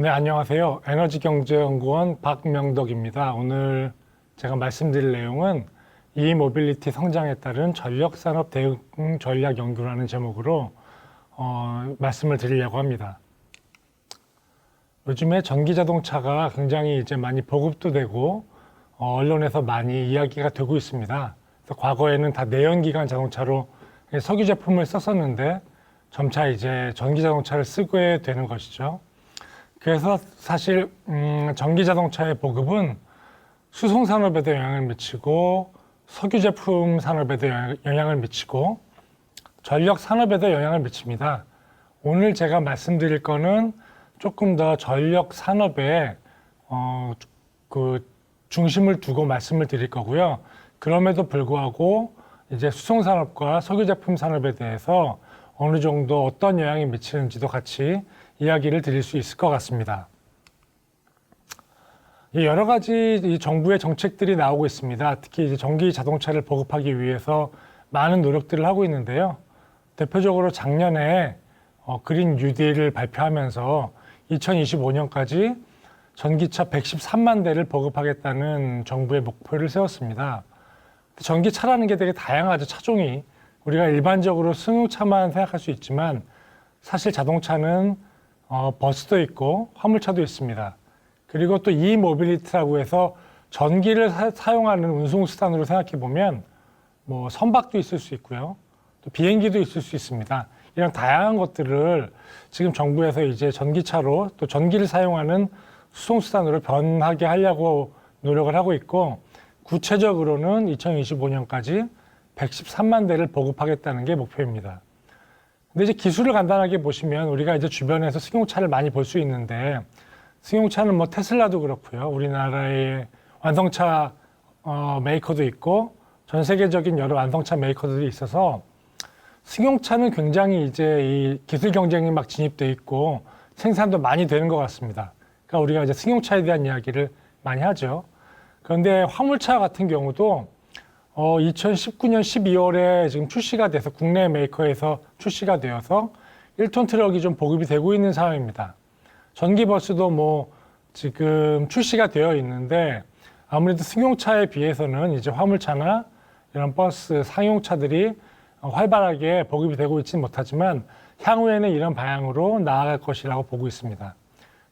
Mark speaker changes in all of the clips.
Speaker 1: 네, 안녕하세요. 에너지경제연구원 박명덕입니다. 오늘 제가 말씀드릴 내용은 이모빌리티 성장에 따른 전력산업 대응 전략 연구라는 제목으로 말씀을 드리려고 합니다. 요즘에 전기자동차가 굉장히 이제 많이 보급도 되고 언론에서 많이 이야기가 되고 있습니다. 그래서 과거에는 다 내연기관 자동차로 석유 제품을 썼었는데 점차 이제 전기자동차를 쓰게 되는 것이죠. 그래서 사실 전기자동차의 보급은 수송산업에도 영향을 미치고 석유 제품 산업에도 영향을 미치고 전력 산업에도 영향을 미칩니다. 오늘 제가 말씀드릴 거는 조금 더 전력 산업에 그 중심을 두고 말씀을 드릴 거고요. 그럼에도 불구하고 이제 수송산업과 석유 제품 산업에 대해서 어느 정도 어떤 영향이 미치는지도 같이 이야기를 드릴 수 있을 것 같습니다. 여러 가지 정부의 정책들이 나오고 있습니다. 특히 이제 전기 자동차를 보급하기 위해서 많은 노력들을 하고 있는데요. 대표적으로 작년에 그린 뉴딜을 발표하면서 2025년까지 전기차 113만 대를 보급하겠다는 정부의 목표를 세웠습니다. 전기차라는 게 되게 다양하죠, 차종이. 우리가 일반적으로 승용차만 생각할 수 있지만 사실 자동차는 버스도 있고 화물차도 있습니다. 그리고 또 이모빌리티라고 해서 전기를 사용하는 운송수단으로 생각해 보면 뭐 선박도 있을 수 있고요. 또 비행기도 있을 수 있습니다. 이런 다양한 것들을 지금 정부에서 이제 전기차로 또 전기를 사용하는 수송수단으로 변하게 하려고 노력을 하고 있고, 구체적으로는 2025년까지 113만 대를 보급하겠다는 게 목표입니다. 근데 이제 기술을 간단하게 보시면 우리가 이제 주변에서 승용차를 많이 볼 수 있는데, 승용차는 뭐 테슬라도 그렇고요. 우리나라의 완성차 메이커도 있고 전 세계적인 여러 완성차 메이커들이 있어서 승용차는 굉장히 이제 이 기술 경쟁이 막 진입돼 있고 생산도 많이 되는 것 같습니다. 그러니까 우리가 이제 승용차에 대한 이야기를 많이 하죠. 그런데 화물차 같은 경우도 2019년 12월에 지금 출시가 돼서 국내 메이커에서 출시가 되어서 1톤 트럭이 좀 보급이 되고 있는 상황입니다. 전기버스도 뭐 지금 출시가 되어 있는데 아무래도 승용차에 비해서는 이제 화물차나 이런 버스, 상용차들이 활발하게 보급이 되고 있지는 못하지만 향후에는 이런 방향으로 나아갈 것이라고 보고 있습니다.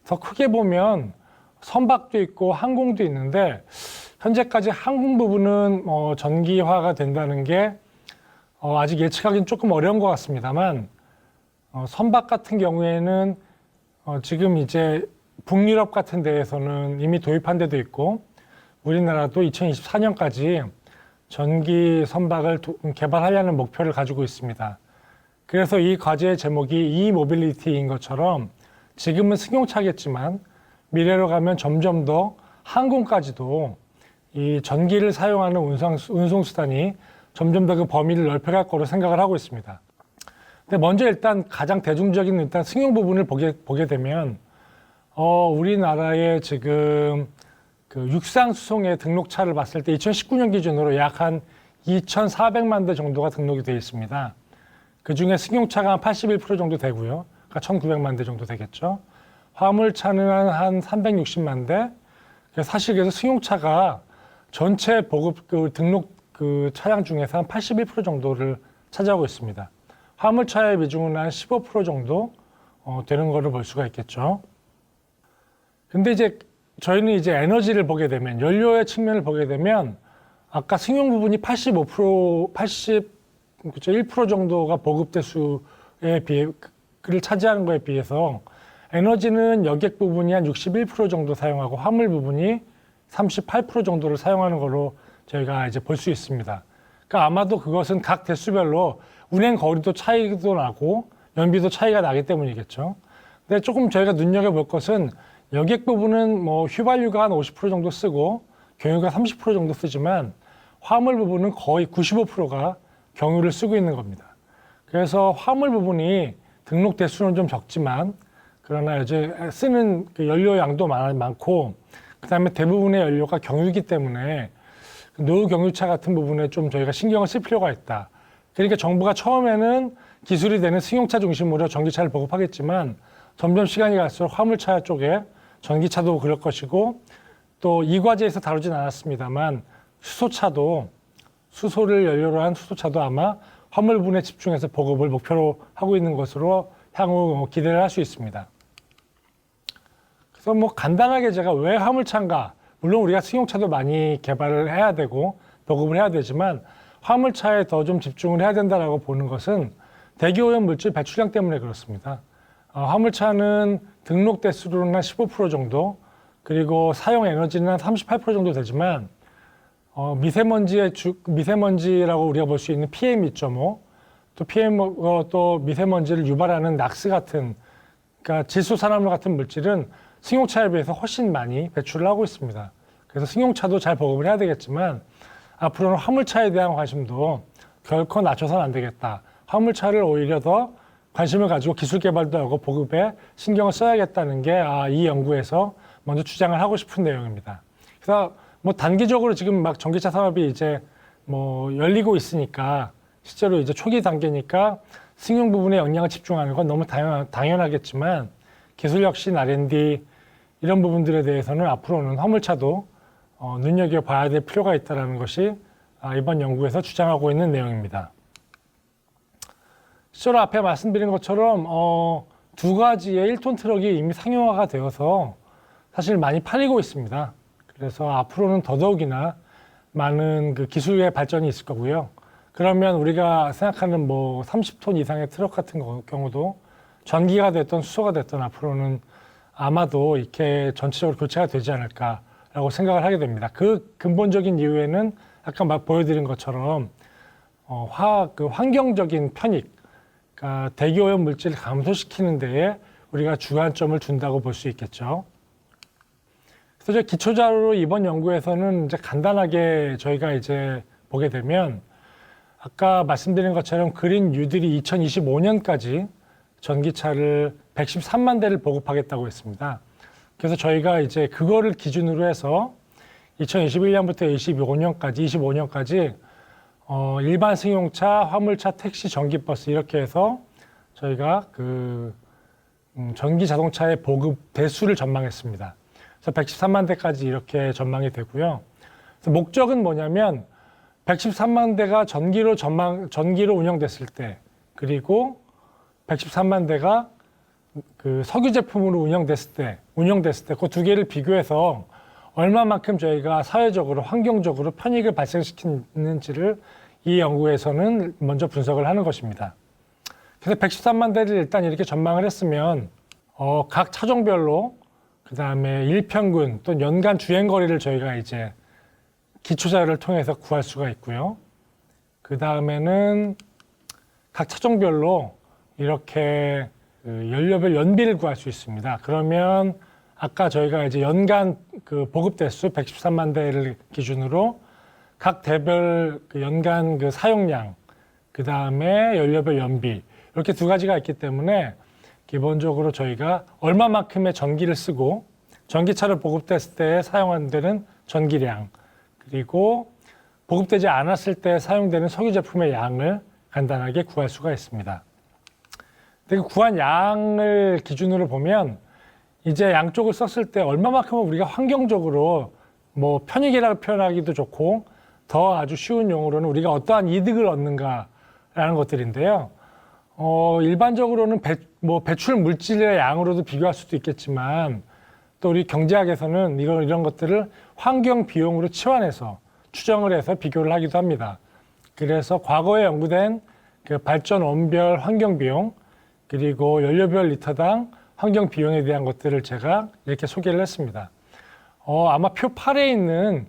Speaker 1: 더 크게 보면 선박도 있고 항공도 있는데 현재까지 항공 부분은 전기화가 된다는 게 아직 예측하기는 조금 어려운 것 같습니다만 선박 같은 경우에는 지금 이제 북유럽 같은 데에서는 이미 도입한 데도 있고 우리나라도 2024년까지 전기 선박을 개발하려는 목표를 가지고 있습니다. 그래서 이 과제의 제목이 이모빌리티인 것처럼 지금은 승용차겠지만 미래로 가면 점점 더 항공까지도 이 전기를 사용하는 운송수단이 점점 더 그 범위를 넓혀갈 거로 생각을 하고 있습니다. 근데 먼저 일단 가장 대중적인 일단 승용 부분을 보게 되면 우리나라의 지금 그 육상 수송의 등록차를 봤을 때 2019년 기준으로 약 한 2,400만 대 정도가 등록이 되어 있습니다. 그 중에 승용차가 한 81% 정도 되고요. 그러니까 1,900만 대 정도 되겠죠. 화물차는 한 360만 대. 사실 그래서 승용차가 전체 보급 등록 차량 중에서 한 81% 정도를 차지하고 있습니다. 화물차의 비중은 한 15% 정도 되는 것을 볼 수가 있겠죠. 근데 이제 저희는 이제 에너지를 보게 되면, 연료의 측면을 보게 되면 아까 승용 부분이 81% 정도가 보급 대수에 비해 를 차지하는 거에 비해서 에너지는 여객 부분이 한 61% 정도 사용하고 화물 부분이 38% 정도를 사용하는 걸로 저희가 이제 볼 수 있습니다. 그러니까 아마도 그것은 각 대수별로 운행 거리도 차이도 나고 연비도 차이가 나기 때문이겠죠. 근데 조금 저희가 눈여겨볼 것은 여객 부분은 뭐 휘발유가 한 50% 정도 쓰고 경유가 30% 정도 쓰지만 화물 부분은 거의 95%가 경유를 쓰고 있는 겁니다. 그래서 화물 부분이 등록 대수는 좀 적지만 그러나 이제 쓰는 그 연료 양도 많고 그다음에 대부분의 연료가 경유이기 때문에 노경유차 같은 부분에 좀 저희가 신경을 쓸 필요가 있다. 그러니까 정부가 처음에는 기술이 되는 승용차 중심으로 전기차를 보급하겠지만 점점 시간이 갈수록 화물차 쪽에 전기차도 그럴 것이고 또 이 과제에서 다루진 않았습니다만 수소차도 수소를 연료로 한 수소차도 아마 화물분에 집중해서 보급을 목표로 하고 있는 것으로 향후 기대를 할 수 있습니다. 그래서 뭐 간단하게 제가 왜 화물차인가, 물론 우리가 승용차도 많이 개발을 해야 되고 보급을 해야 되지만 화물차에 더 좀 집중을 해야 된다라고 보는 것은 대기오염 물질 배출량 때문에 그렇습니다. 화물차는 등록 대수로는 한 15% 정도, 그리고 사용 에너지는 한 38% 정도 되지만 미세먼지라고 우리가 볼 수 있는 PM2.5, 또 미세먼지를 유발하는 낙스 같은, 그러니까 질소산화물 같은 물질은 승용차에 비해서 훨씬 많이 배출을 하고 있습니다. 그래서 승용차도 잘 보급을 해야 되겠지만 앞으로는 화물차에 대한 관심도 결코 낮춰서는 안 되겠다. 화물차를 오히려 더 관심을 가지고 기술 개발도 하고 보급에 신경을 써야겠다는 게 이 연구에서 먼저 주장을 하고 싶은 내용입니다. 그래서 뭐 단기적으로 지금 막 전기차 산업이 이제 뭐 열리고 있으니까 실제로 이제 초기 단계니까 승용 부분에 역량을 집중하는 건 너무 당연하겠지만 기술 혁신, R&D 이런 부분들에 대해서는 앞으로는 화물차도 눈여겨봐야 될 필요가 있다는 것이 이번 연구에서 주장하고 있는 내용입니다. 실제로 앞에 말씀드린 것처럼 두 가지의 1톤 트럭이 이미 상용화가 되어서 사실 많이 팔리고 있습니다. 그래서 앞으로는 더더욱이나 많은 그 기술의 발전이 있을 거고요. 그러면 우리가 생각하는 뭐 30톤 이상의 트럭 같은 경우도 전기가 됐던 수소가 됐던 앞으로는 아마도 이렇게 전체적으로 교체가 되지 않을까라고 생각을 하게 됩니다. 그 근본적인 이유에는 아까 막 보여드린 것처럼 그 환경적인 편익, 그러니까 대기오염 물질을 감소시키는 데에 우리가 주안점을 둔다고 볼 수 있겠죠. 그래서 기초자료로 이번 연구에서는 이제 간단하게 저희가 이제 보게 되면 아까 말씀드린 것처럼 그린 뉴딜이 2025년까지 전기차를 113만 대를 보급하겠다고 했습니다. 그래서 저희가 이제 그거를 기준으로 해서 2021년부터 25년까지 일반 승용차, 화물차, 택시, 전기버스 이렇게 해서 저희가 그 전기 자동차의 보급 대수를 전망했습니다. 그래서 113만 대까지 이렇게 전망이 되고요. 그래서 목적은 뭐냐면 113만 대가 전기로 운영됐을 때, 그리고 113만 대가 그 석유 제품으로 운영됐을 때 그 두 개를 비교해서 얼마만큼 저희가 사회적으로 환경적으로 편익을 발생시키는지를 이 연구에서는 먼저 분석을 하는 것입니다. 그래서 113만 대를 일단 이렇게 전망을 했으면 각 차종별로 그 다음에 일평균 또 연간 주행 거리를 저희가 이제 기초자료를 통해서 구할 수가 있고요. 그 다음에는 각 차종별로 이렇게 연료별 연비를 구할 수 있습니다. 그러면 아까 저희가 이제 연간 그 보급 대수 113만 대를 기준으로 각 대별 그 연간 그 사용량, 그 다음에 연료별 연비 이렇게 두 가지가 있기 때문에 기본적으로 저희가 얼마만큼의 전기를 쓰고 전기차를 보급됐을 때 사용되는 전기량, 그리고 보급되지 않았을 때 사용되는 석유 제품의 양을 간단하게 구할 수가 있습니다. 근데 그 구한 양을 기준으로 보면 이제 양쪽을 썼을 때 얼마만큼은 우리가 환경적으로 뭐 편익이라고 표현하기도 좋고 더 아주 쉬운 용어로는 우리가 어떠한 이득을 얻는가라는 것들인데요. 일반적으로는 배출 물질의 양으로도 비교할 수도 있겠지만 또 우리 경제학에서는 이런 것들을 환경 비용으로 치환해서 추정을 해서 비교를 하기도 합니다. 그래서 과거에 연구된 그 발전 원별 환경 비용, 그리고 연료별 리터당 환경 비용에 대한 것들을 제가 이렇게 소개를 했습니다. 아마 표 8에 있는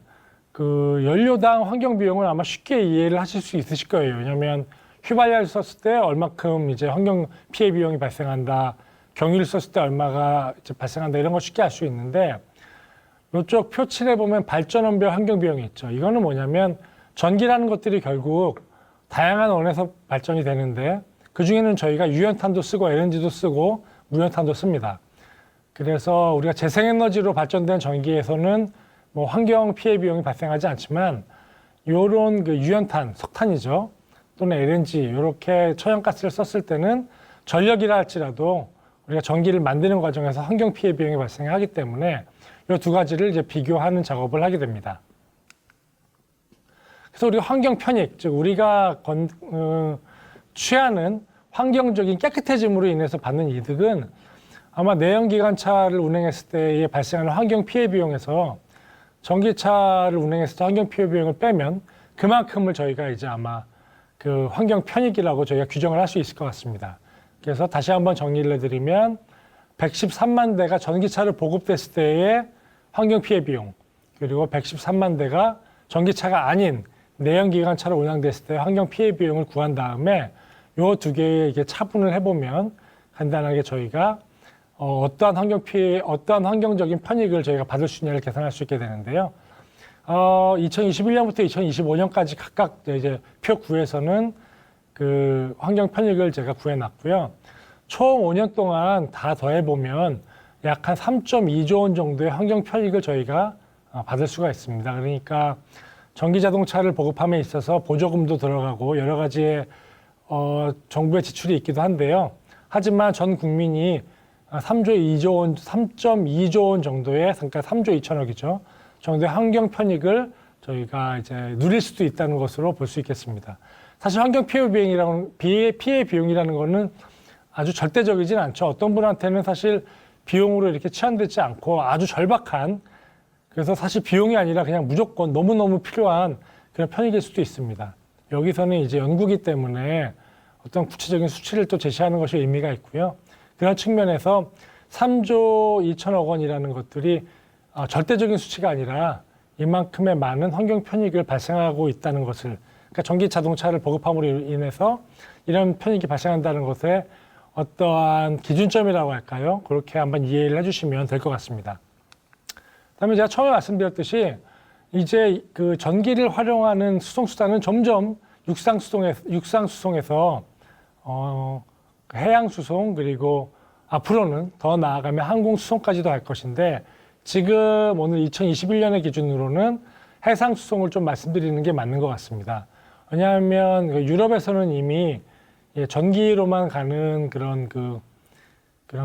Speaker 1: 그 연료당 환경 비용을 아마 쉽게 이해를 하실 수 있으실 거예요. 왜냐하면 휘발유를 썼을 때 얼마큼 이제 환경 피해 비용이 발생한다, 경유를 썼을 때 얼마가 이제 발생한다 이런 걸 쉽게 알 수 있는데 이쪽 표 7에 보면 발전원별 환경 비용이 있죠. 이거는 뭐냐면 전기라는 것들이 결국 다양한 원에서 발전이 되는데 그 중에는 저희가 유연탄도 쓰고 LNG도 쓰고 무연탄도 씁니다. 그래서 우리가 재생에너지로 발전된 전기에서는 뭐 환경 피해 비용이 발생하지 않지만 이런 그 유연탄, 석탄이죠. 또는 LNG 이렇게 천연가스를 썼을 때는 전력이라 할지라도 우리가 전기를 만드는 과정에서 환경 피해 비용이 발생하기 때문에 이 두 가지를 이제 비교하는 작업을 하게 됩니다. 그래서 우리가 환경 편익, 즉 우리가 취하는 환경적인 깨끗해짐으로 인해서 받는 이득은 아마 내연기관차를 운행했을 때에 발생하는 환경 피해 비용에서 전기차를 운행했을 때 환경 피해 비용을 빼면 그만큼을 저희가 이제 아마 그 환경 편익이라고 저희가 규정을 할 수 있을 것 같습니다. 그래서 다시 한번 정리를 해드리면 113만 대가 전기차를 보급됐을 때의 환경 피해 비용, 그리고 113만 대가 전기차가 아닌 내연기관차로 운항됐을 때 환경 피해 비용을 구한 다음에 요 두 개의 이게 차분을 해보면 간단하게 저희가 어떠한 환경 피해, 어떠한 환경적인 편익을 저희가 받을 수 있냐를 계산할 수 있게 되는데요. 2021년부터 2025년까지 각각 이제 표 9에서는 그 환경 편익을 제가 구해놨고요. 총 5년 동안 다 더해보면 약 한 3.2조 원 정도의 환경 편익을 저희가 받을 수가 있습니다. 그러니까 전기 자동차를 보급함에 있어서 보조금도 들어가고 여러 가지의 정부의 지출이 있기도 한데요. 하지만 전 국민이 3.2조 원 정도의, 그러니까 3조 2천억이죠. 정도의 환경 편익을 저희가 이제 누릴 수도 있다는 것으로 볼 수 있겠습니다. 사실 환경 피해 비용이라는 거는 아주 절대적이진 않죠. 어떤 분한테는 사실 비용으로 이렇게 치환되지 않고 아주 절박한, 그래서 사실 비용이 아니라 그냥 무조건 너무너무 필요한 그런 편익일 수도 있습니다. 여기서는 이제 연구기 때문에 어떤 구체적인 수치를 또 제시하는 것이 의미가 있고요. 그런 측면에서 3조 2천억 원이라는 것들이 절대적인 수치가 아니라 이만큼의 많은 환경 편익을 발생하고 있다는 것을, 그러니까 전기 자동차를 보급함으로 인해서 이런 편익이 발생한다는 것에 어떠한 기준점이라고 할까요? 그렇게 한번 이해를 해주시면 될 것 같습니다. 그다음에 제가 처음에 말씀드렸듯이 이제 그 전기를 활용하는 수송수단은 점점 육상수송에서 해양수송, 그리고 앞으로는 더 나아가면 항공수송까지도 할 것인데, 지금 오늘 2021년의 기준으로는 해상수송을 좀 말씀드리는 게 맞는 것 같습니다. 왜냐하면 유럽에서는 이미 전기로만 가는 그런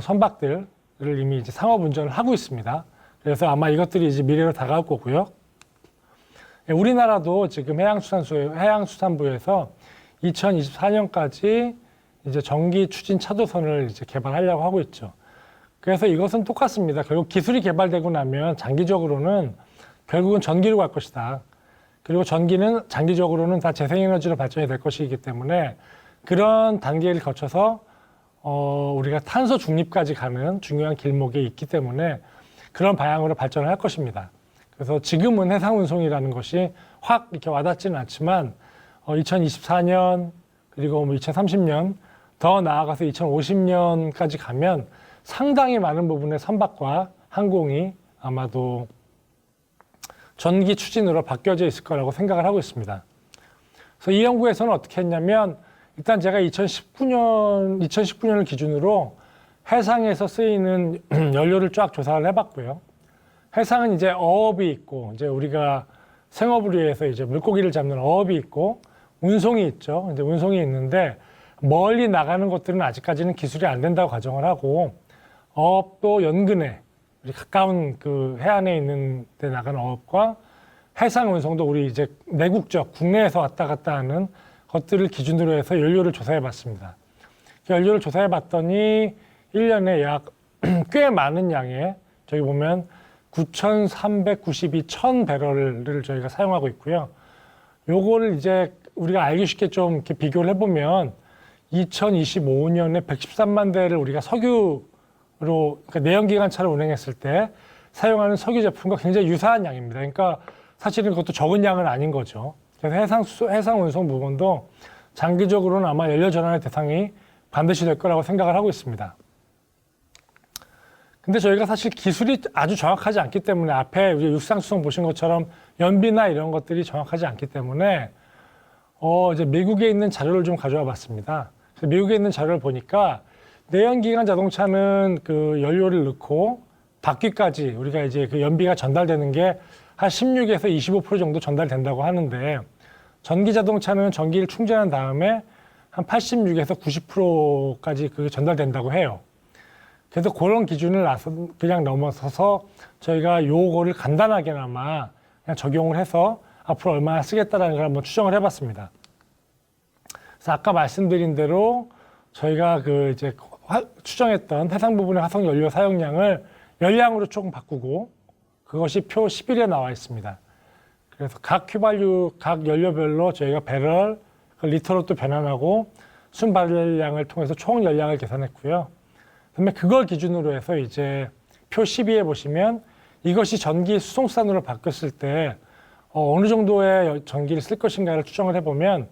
Speaker 1: 선박들을 이미 이제 상업 운전을 하고 있습니다. 그래서 아마 이것들이 이제 미래로 다가올 거고요. 우리나라도 지금 해양수산부에서 2024년까지 이제 전기 추진 차도선을 이제 개발하려고 하고 있죠. 그래서 이것은 똑같습니다. 결국 기술이 개발되고 나면 장기적으로는 결국은 전기로 갈 것이다. 그리고 전기는 장기적으로는 다 재생에너지로 발전이 될 것이기 때문에 그런 단계를 거쳐서 우리가 탄소 중립까지 가는 중요한 길목에 있기 때문에 그런 방향으로 발전을 할 것입니다. 그래서 지금은 해상운송이라는 것이 확 이렇게 와닿지는 않지만 2024년 그리고 2030년 더 나아가서 2050년까지 가면 상당히 많은 부분의 선박과 항공이 아마도 전기 추진으로 바뀌어져 있을 거라고 생각을 하고 있습니다. 그래서 이 연구에서는 어떻게 했냐면, 일단 제가 2019년을 기준으로 해상에서 쓰이는 연료를 쫙 조사를 해봤고요. 해상은 이제 어업이 있고, 이제 우리가 생업을 위해서 이제 물고기를 잡는 어업이 있고, 운송이 있죠. 이제 운송이 있는데, 멀리 나가는 것들은 아직까지는 기술이 안 된다고 가정을 하고, 어업도 연근해, 우리 가까운 그 해안에 있는 데 나가는 어업과 해상 운송도 우리 이제 내국적, 국내에서 왔다 갔다 하는 것들을 기준으로 해서 연료를 조사해 봤습니다. 연료를 조사해 봤더니 1년에 약 꽤 많은 양의, 저기 보면 9,392천 배럴을 저희가 사용하고 있고요. 요거를 이제 우리가 알기 쉽게 좀 이렇게 비교를 해보면 2025년에 113만 대를 우리가 석유로, 그러니까 내연기관차를 운행했을 때 사용하는 석유 제품과 굉장히 유사한 양입니다. 그러니까 사실은 그것도 적은 양은 아닌 거죠. 그래서 해상 운송 부분도 장기적으로는 아마 연료 전환의 대상이 반드시 될 거라고 생각을 하고 있습니다. 근데 저희가 사실 기술이 아주 정확하지 않기 때문에, 앞에 우리 육상수송 보신 것처럼 연비나 이런 것들이 정확하지 않기 때문에 이제 미국에 있는 자료를 좀 가져와 봤습니다. 그래서 미국에 있는 자료를 보니까 내연기관 자동차는 그 연료를 넣고 바퀴까지 우리가 이제 그 연비가 전달되는 게 한 16에서 25% 정도 전달된다고 하는데, 전기 자동차는 전기를 충전한 다음에 한 86에서 90%까지 그게 전달된다고 해요. 그래서 그런 기준을 그냥 넘어서서 저희가 요거를 간단하게나마 그냥 적용을 해서 앞으로 얼마나 쓰겠다라는 걸 한번 추정을 해봤습니다. 그래서 아까 말씀드린 대로 저희가 이제 추정했던 해상 부분의 화석 연료 사용량을 열량으로 조금 바꾸고 그것이 표 11에 나와 있습니다. 그래서 각 휘발유, 각 연료별로 저희가 배럴, 리터로 또 변환하고 순 발열량을 통해서 총 열량을 계산했고요. 그다음에 그걸 기준으로 해서 이제 표 12에 보시면 이것이 전기 수송수단으로 바뀌었을 때 어느 정도의 전기를 쓸 것인가를 추정을 해보면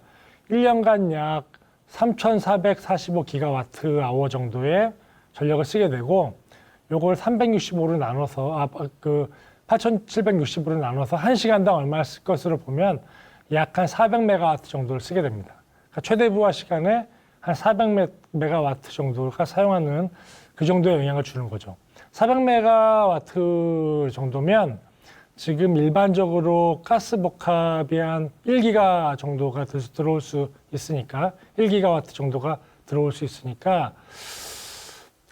Speaker 1: 1년간 약 3,445기가와트 아워 정도의 전력을 쓰게 되고 요걸 365로 나눠서 8,760으로 나눠서 1시간당 얼마를 쓸 것으로 보면 약 한 400메가와트 정도를 쓰게 됩니다. 그러니까 최대 부하 시간에 한 400메가와트 정도가 사용하는 그 정도의 영향을 주는 거죠. 400메가와트 정도면 지금 일반적으로 가스복합이 한 1기가 정도가 들어올 수 있으니까 1기가와트 정도가 들어올 수 있으니까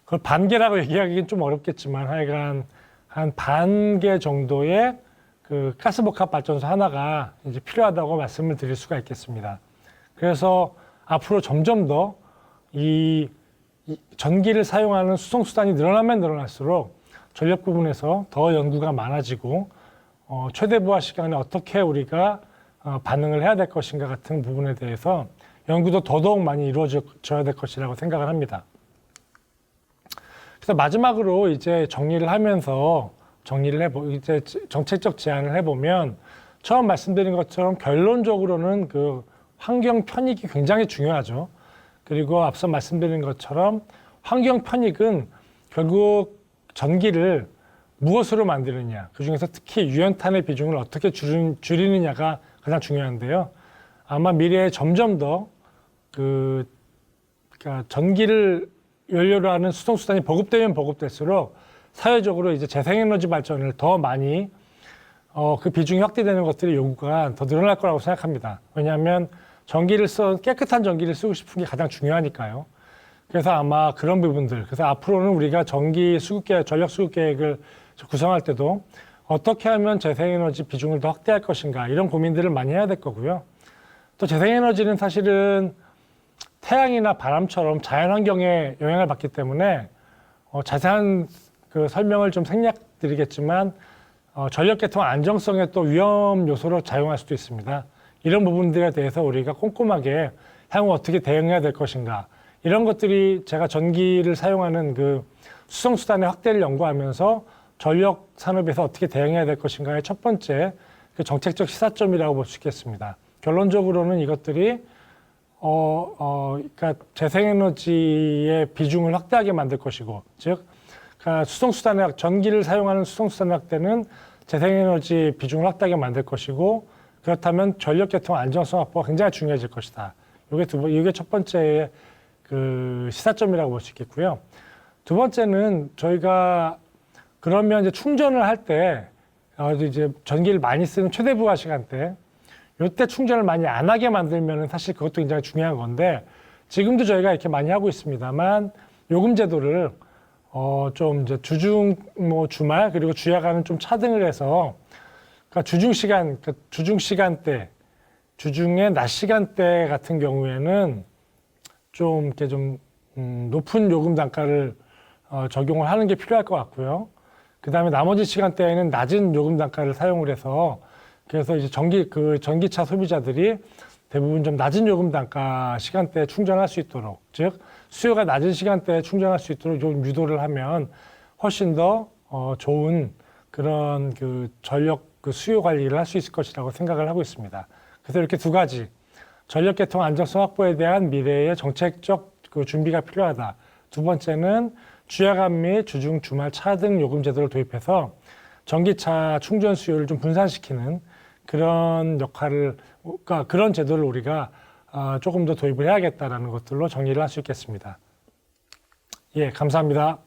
Speaker 1: 그걸 반개라고 얘기하기는 좀 어렵겠지만 하여간 한 반 개 정도의 그 가스복합 발전소 하나가 이제 필요하다고 말씀을 드릴 수가 있겠습니다. 그래서 앞으로 점점 더 이 전기를 사용하는 수송수단이 늘어나면 늘어날수록 전력 부분에서 더 연구가 많아지고 최대 부하 시간에 어떻게 우리가 반응을 해야 될 것인가 같은 부분에 대해서 연구도 더더욱 많이 이루어져야 될 것이라고 생각을 합니다. 그래서 마지막으로 이제 정리를 하면서 이제 정책적 제안을 해보면 처음 말씀드린 것처럼 결론적으로는 그 환경 편익이 굉장히 중요하죠. 그리고 앞서 말씀드린 것처럼 환경 편익은 결국 전기를 무엇으로 만드느냐, 그중에서 특히 유연탄의 비중을 어떻게 줄이느냐가 가장 중요한데요. 아마 미래에 점점 더 그러니까 전기를 연료로 하는 수송수단이 보급되면 보급될수록 사회적으로 이제 재생에너지 발전을 더 많이 그 비중이 확대되는 것들의 요구가 더 늘어날 거라고 생각합니다. 왜냐하면 깨끗한 전기를 쓰고 싶은 게 가장 중요하니까요. 그래서 아마 그런 부분들, 그래서 앞으로는 우리가 전력 수급 계획을 구성할 때도 어떻게 하면 재생에너지 비중을 더 확대할 것인가 이런 고민들을 많이 해야 될 거고요. 또 재생에너지는 사실은 태양이나 바람처럼 자연환경에 영향을 받기 때문에 자세한 그 설명을 좀 생략드리겠지만 전력계통 안정성의 또 위험 요소로 작용할 수도 있습니다. 이런 부분들에 대해서 우리가 꼼꼼하게 향후 어떻게 대응해야 될 것인가 이런 것들이 제가 전기를 사용하는 그 수송수단의 확대를 연구하면서 전력 산업에서 어떻게 대응해야 될 것인가의 첫 번째 그 정책적 시사점이라고 볼 수 있겠습니다. 결론적으로는 이것들이 그러니까 재생에너지의 비중을 확대하게 만들 것이고, 즉, 그러니까 전기를 사용하는 수송수단의 확대는 재생에너지 비중을 확대하게 만들 것이고, 그렇다면 전력계통 안정성 확보가 굉장히 중요해질 것이다. 이게 첫 번째 그 시사점이라고 볼 수 있겠고요. 두 번째는 저희가 그러면 이제 충전을 할 때, 이제 전기를 많이 쓰는 최대 부하 시간대, 이때 충전을 많이 안 하게 만들면은 사실 그것도 굉장히 중요한 건데, 지금도 저희가 이렇게 많이 하고 있습니다만, 요금 제도를, 좀 이제 주말, 그리고 주야간은 좀 차등을 해서, 그러니까 주중의 낮 시간대 같은 경우에는 좀 이렇게 높은 요금 단가를 적용을 하는 게 필요할 것 같고요. 그 다음에 나머지 시간대에는 낮은 요금 단가를 사용을 해서 그래서 이제 전기차 소비자들이 대부분 좀 낮은 요금 단가 시간대에 충전할 수 있도록, 즉 수요가 낮은 시간대에 충전할 수 있도록 좀 유도를 하면 훨씬 더 좋은 그런 그 전력 수요 관리를 할 수 있을 것이라고 생각을 하고 있습니다. 그래서 이렇게 두 가지 전력계통 안정성 확보에 대한 미래의 정책적 그 준비가 필요하다. 두 번째는 주야간 및 주중 주말 차등 요금 제도를 도입해서 전기차 충전 수요를 좀 분산시키는 그런 그러니까 그런 제도를 우리가 조금 더 도입을 해야겠다라는 것들로 정리를 할 수 있겠습니다. 예, 감사합니다.